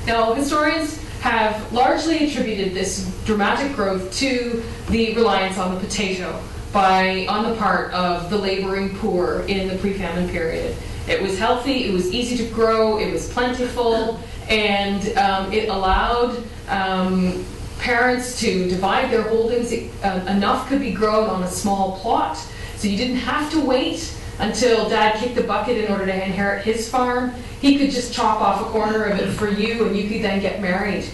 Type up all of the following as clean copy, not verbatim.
Now, historians have largely attributed this dramatic growth to the reliance on the potato on the part of the laboring poor in the pre-famine period. It was healthy, it was easy to grow, it was plentiful, and it allowed parents to divide their holdings. Enough could be grown on a small plot, so you didn't have to wait until Dad kicked the bucket in order to inherit his farm. He could just chop off a corner of it for you, and you could then get married.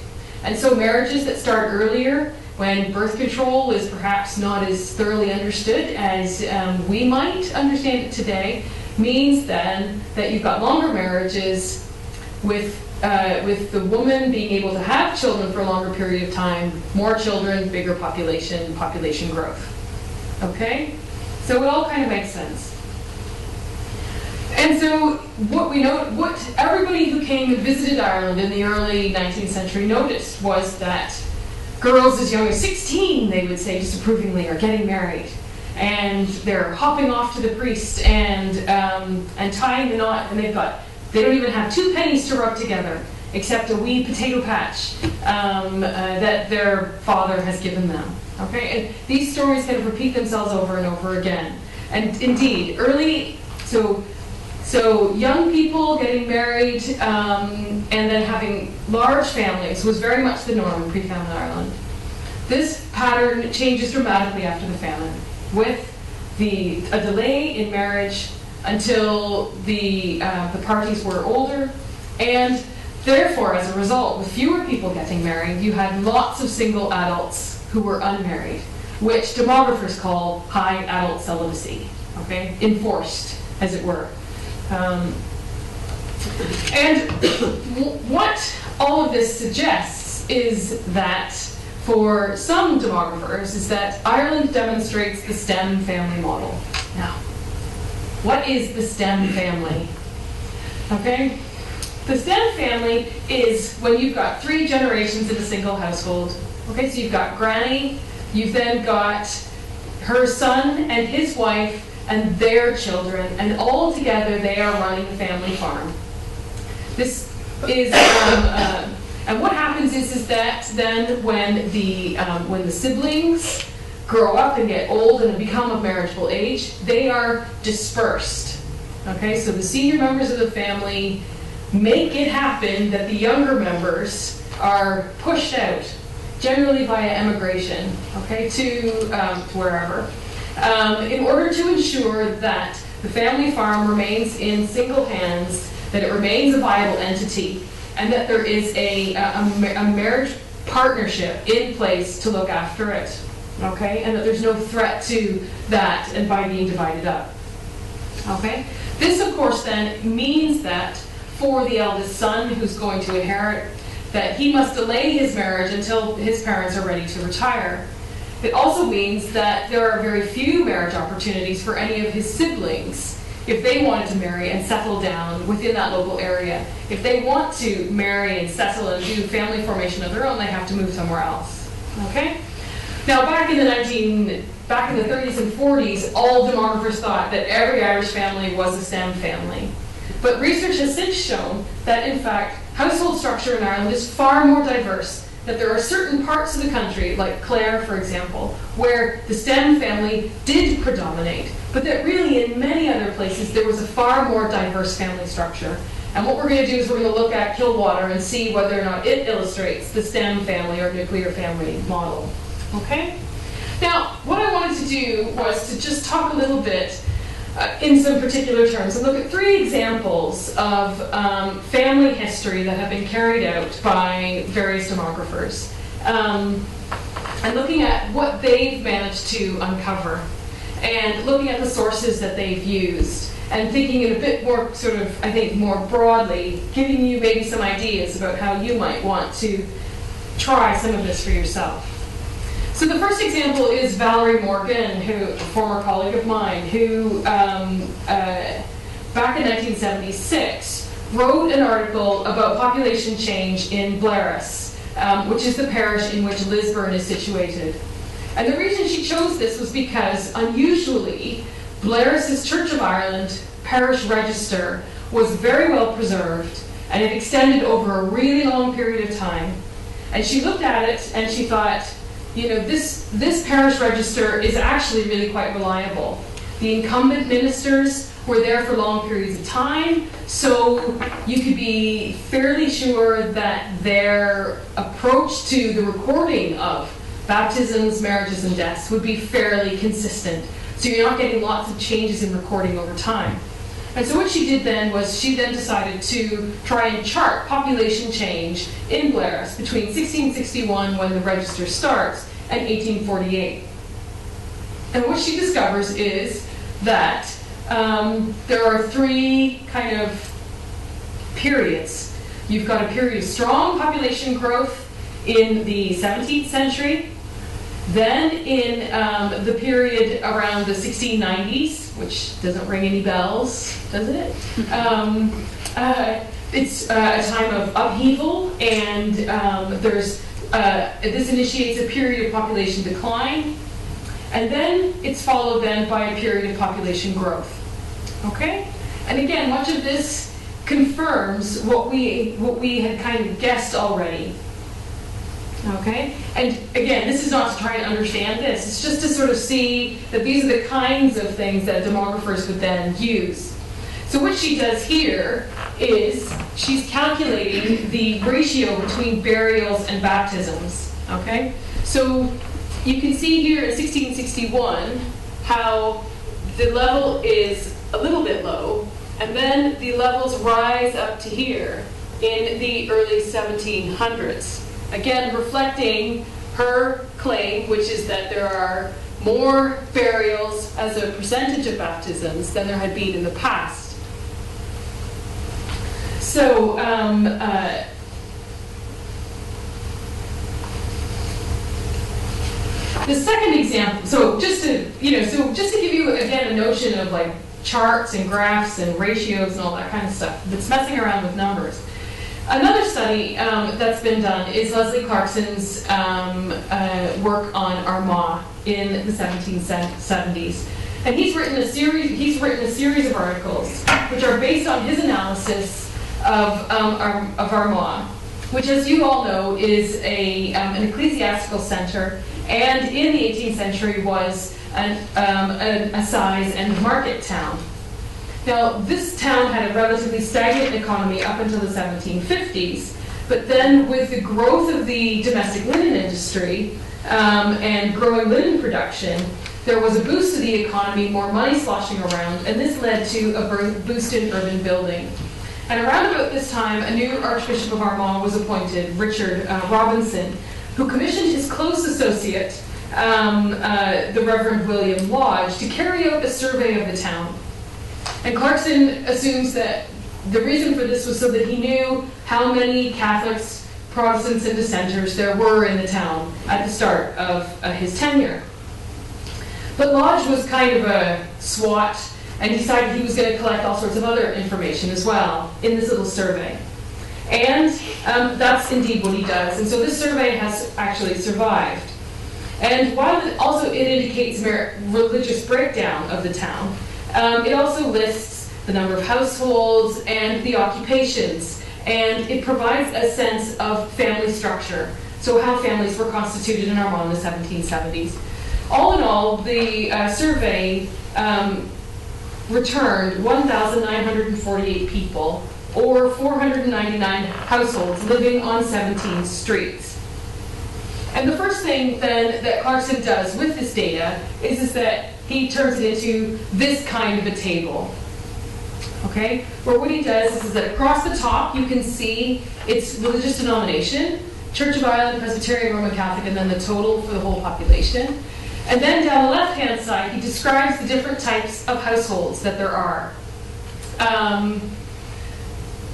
And so marriages that start earlier, when birth control is perhaps not as thoroughly understood as we might understand it today, means then that you've got longer marriages with the woman being able to have children for a longer period of time, more children, bigger population growth. Okay? So it all kind of makes sense. And so what everybody who came and visited Ireland in the early 19th century noticed was that girls as young as 16, they would say disapprovingly, are getting married. And they're hopping off to the priest and tying the knot, and they don't even have 2 pennies to rub together, except a wee potato patch that their father has given them. Okay, and these stories kind of repeat themselves over and over again. And indeed, so young people getting married and then having large families was very much the norm in pre-famine Ireland. This pattern changes dramatically after the famine, with a delay in marriage until the parties were older, and therefore, as a result, with fewer people getting married, you had lots of single adults who were unmarried, which demographers call high adult celibacy, okay? Enforced, as it were. And what all of this suggests is that for some demographers is that Ireland demonstrates the STEM family model. Now, what is the STEM family? Okay? The STEM family is when you've got 3 generations in a single household. Okay, so you've got Granny, you've then got her son and his wife and their children, and all together they are running the family farm. This is, and what happens is that then when the siblings grow up and get old and become of marriageable age, they are dispersed. Okay, so the senior members of the family make it happen that the younger members are pushed out, generally via emigration, okay, to wherever, in order to ensure that the family farm remains in single hands, that it remains a viable entity, and that there is a marriage partnership in place to look after it, okay, and that there's no threat to that and by being divided up, okay. This, of course, then means that for the eldest son who's going to inherit, that he must delay his marriage until his parents are ready to retire. It also means that there are very few marriage opportunities for any of his siblings if they wanted to marry and settle down within that local area. If they want to marry and settle and do family formation of their own, they have to move somewhere else. Okay? Now, back in the 30s and 40s, all demographers thought that every Irish family was a STEM family. But research has since shown that, in fact, household structure in Ireland is far more diverse, that there are certain parts of the country, like Clare, for example, where the STEM family did predominate, but that really in many other places there was a far more diverse family structure. And what we're going to do is we're going to look at Killwater and see whether or not it illustrates the STEM family or nuclear family model. Okay? Now, what I wanted to do was to just talk a little bit in some particular terms and look at 3 examples of family history that have been carried out by various demographers, and looking at what they've managed to uncover, and looking at the sources that they've used, and thinking in a bit more sort of, I think, more broadly, giving you maybe some ideas about how you might want to try some of this for yourself. So the first example is Valerie Morgan, a former colleague of mine, who back in 1976 wrote an article about population change in Blaris, which is the parish in which Lisburn is situated. And the reason she chose this was because, unusually, Blaris's Church of Ireland parish register was very well preserved, and it extended over a really long period of time. And she looked at it and she thought, you know, this parish register is actually really quite reliable. The incumbent ministers were there for long periods of time, so you could be fairly sure that their approach to the recording of baptisms, marriages, and deaths would be fairly consistent. So you're not getting lots of changes in recording over time. And so what she did then was she then decided to try and chart population change in Blaris between 1661, when the register starts, and 1848. And what she discovers is that there are three kind of periods. You've got a period of strong population growth in the 17th century. Then in the period around the 1690s, which doesn't ring any bells, does it? It's a time of upheaval, and this initiates a period of population decline, and then it's followed then by a period of population growth. Okay? And again, much of this confirms what we had kind of guessed already. Okay? And again, this is not to try and understand this. It's just to sort of see that these are the kinds of things that demographers would then use. So what she does here is she's calculating the ratio between burials and baptisms. Okay? So you can see here in 1661 how the level is a little bit low, and then the levels rise up to here in the early 1700s. Again, reflecting her claim, which is that there are more burials as a percentage of baptisms than there had been in the past. So, the second example, so just to give you again a notion of like charts and graphs and ratios and all that kind of stuff that's messing around with numbers. Another study that's been done is Leslie Clarkson's work on Armagh in the 1770s, and he's written a series of articles which are based on his analysis of Armagh, which, as you all know, is an ecclesiastical center, and in the 18th century was an assize and market town. Now, this town had a relatively stagnant economy up until the 1750s, but then with the growth of the domestic linen industry and growing linen production, there was a boost to the economy, more money sloshing around, and this led to a boost in urban building. And around about this time, a new Archbishop of Armagh was appointed, Richard Robinson, who commissioned his close associate, the Reverend William Lodge, to carry out a survey of the town. And Clarkson assumes that the reason for this was so that he knew how many Catholics, Protestants, and dissenters there were in the town at the start of his tenure. But Lodge was kind of a SWAT, and decided he was going to collect all sorts of other information as well in this little survey. And that's indeed what he does. And so this survey has actually survived. And while it indicates religious breakdown of the town, it also lists the number of households and the occupations, and it provides a sense of family structure, so how families were constituted in Armagh in the 1770s. All in all, the survey returned 1,948 people, or 499 households living on 17 streets. And the first thing then that Clarkson does with this data is that he turns it into this kind of a table. Okay? Where what he does is that across the top you can see its religious denomination, Church of Ireland, Presbyterian, Roman Catholic, and then the total for the whole population. And then down the left-hand side, he describes the different types of households that there are.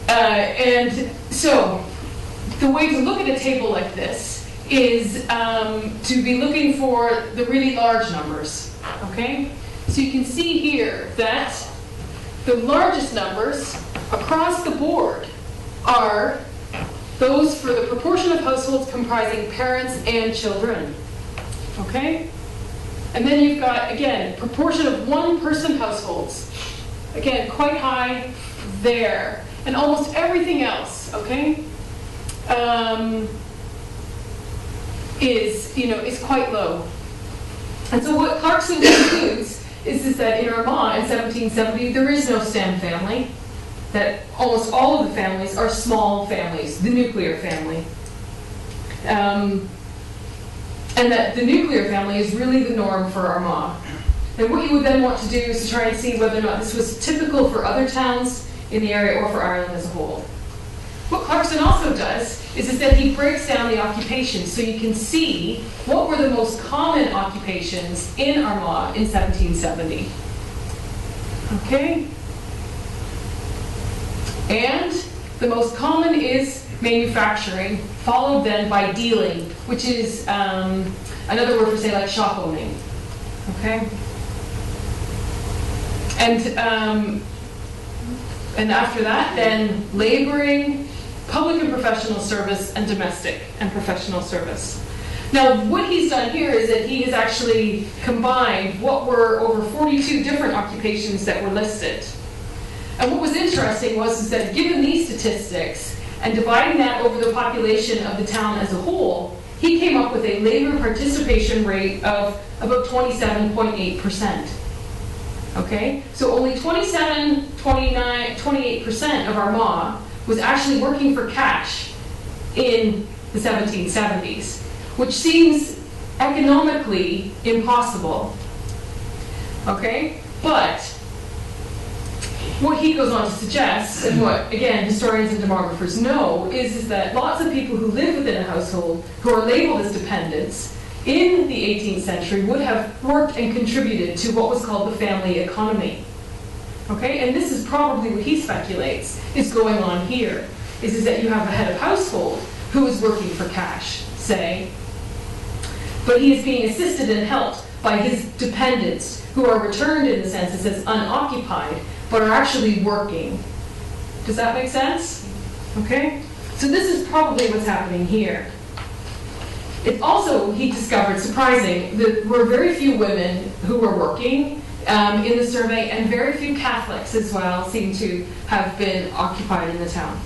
And so the way to look at a table like this is to be looking for the really large numbers. Okay? So you can see here that the largest numbers across the board are those for the proportion of households comprising parents and children. Okay? And then you've got, again, proportion of one-person households. Again, quite high there. And almost everything else, okay, is quite low. And so what Clarkson concludes is that in Armagh in 1770, there is no STEM family, that almost all of the families are small families, the nuclear family. And that the nuclear family is really the norm for Armagh. And what you would then want to do is to try and see whether or not this was typical for other towns in the area or for Ireland as a whole. What Clarkson also does is that he breaks down the occupations so you can see what were the most common occupations in Armagh in 1770. Okay? And the most common is manufacturing, followed then by dealing, which is another word for, say, like shop owning. Okay? And after that, then laboring, public and professional service, and domestic and professional service. Now, what he's done here is that he has actually combined what were over 42 different occupations that were listed. And what was interesting was that given these statistics and dividing that over the population of the town as a whole, he came up with a labor participation rate of about 27.8%. Okay? So only 28% of Armagh was actually working for cash in the 1770s, which seems economically impossible. Okay? But what he goes on to suggest, and what, again, historians and demographers know, is that lots of people who live within a household, who are labeled as dependents, in the 18th century would have worked and contributed to what was called the family economy. Okay, and this is probably what he speculates is going on here, is that you have a head of household who is working for cash, say, but he is being assisted and helped by his dependents who are returned in the census as unoccupied, but are actually working. Does that make sense? Okay, so this is probably what's happening here. It's also, he discovered, surprising, that there were very few women who were working in the survey, and very few Catholics as well seem to have been occupied in the town.